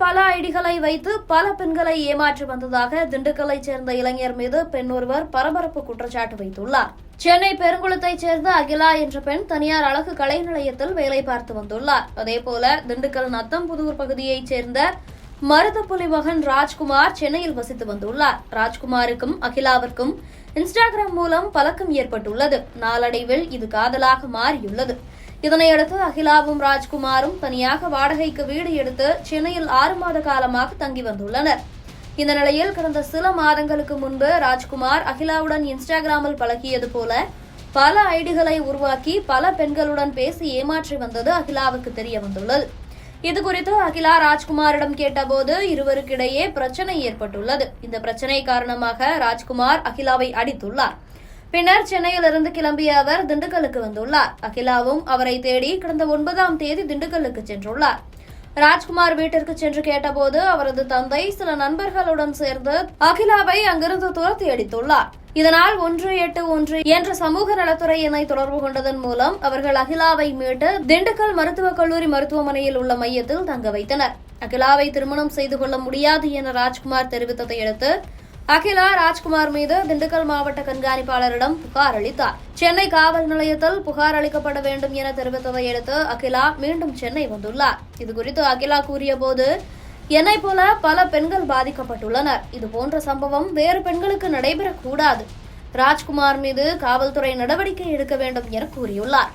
பல ஐடிகளை வைத்து பல பெண்களை ஏமாற்றி வந்ததாக திண்டுக்கல்லைச் சேர்ந்த இளைஞர் மீது பெண் ஒருவர் பரபரப்பு குற்றச்சாட்டு வைத்துள்ளார். சென்னை பெருங்குளத்தைச் சேர்ந்த அகிலா என்ற பெண் தனியார் அழகு கலை நிலையத்தில் வேலை பார்த்து வந்துள்ளார். அதேபோல திண்டுக்கல் நத்தம்புதூர் பகுதியைச் சேர்ந்த மருதப்புலி மகன் ராஜ்குமார் சென்னையில் வசித்து வந்துள்ளார். ராஜ்குமாருக்கும் அகிலாவிற்கும் இன்ஸ்டாகிராம் மூலம் பழக்கம் ஏற்பட்டுள்ளது. நாளடைவில் இது காதலாக மாறியுள்ளது. இதனையடுத்து அகிலாவும் ராஜ்குமாரும் தனியாக வாடகைக்கு வீடு எடுத்து சென்னையில் 6 மாத காலமாக தங்கி வந்துள்ளனர். இந்த நிலையில் கடந்த சில மாதங்களுக்கு முன்பு ராஜ்குமார் அகிலாவுடன் இன்ஸ்டாகிராமில் பழகியது போல பல ஐடிகளை உருவாக்கி பல பெண்களுடன் பேசி ஏமாற்றி வந்தது அகிலாவுக்கு தெரிய வந்துள்ளது. இதுகுறித்து அகிலா ராஜ்குமாரிடம் கேட்டபோது இருவருக்கிடையே பிரச்சனை ஏற்பட்டுள்ளது. இந்த பிரச்சனை காரணமாக ராஜ்குமார் அகிலாவை அடித்துள்ளார். பின்னர் சென்னையிலிருந்து கிளம்பிய அவர் திண்டுக்கலுக்கு வந்துள்ளார். அகிலாவும் அவரை தேடி கடந்த 9ஆம் தேதி திண்டுக்கலுக்கு சென்றுள்ளார். ராஜ்குமார் வீட்டிற்கு சென்று கேட்டபோது அவரது தந்தை சில நண்பர்களுடன் சேர்ந்து அகிலாவை அங்கிருந்து துரத்தி அடித்துள்ளார். இதனால் 181 என்ற சமூக நலத்துறை எண்ணை தொடர்பு கொண்டதன் மூலம் அவர்கள் அகிலாவை மீட்டு திண்டுக்கல் மருத்துவக் கல்லூரி மருத்துவமனையில் உள்ள மையத்தில் தங்க வைத்தனர். அகிலாவை திருமணம் செய்து கொள்ள முடியாது என ராஜ்குமார் தெரிவித்ததை அடுத்து அகிலா ராஜ்குமார் மீது திண்டுக்கல் மாவட்ட கண்காணிப்பாளரிடம் புகார் அளித்தார். சென்னை காவல் நிலையத்தில் புகார் அளிக்கப்பட வேண்டும் என தெரிவித்ததை அடுத்து அகிலா மீண்டும் சென்னை வந்துள்ளார். இதுகுறித்து அகிலா கூறியபோது, என்னை போல பல பெண்கள் பாதிக்கப்பட்டுள்ளனர். இதுபோன்ற சம்பவம் வேறு பெண்களுக்கு நடைபெறக்கூடாது. ராஜ்குமார் மீது காவல்துறை நடவடிக்கை எடுக்க வேண்டும் என கூறியுள்ளார்.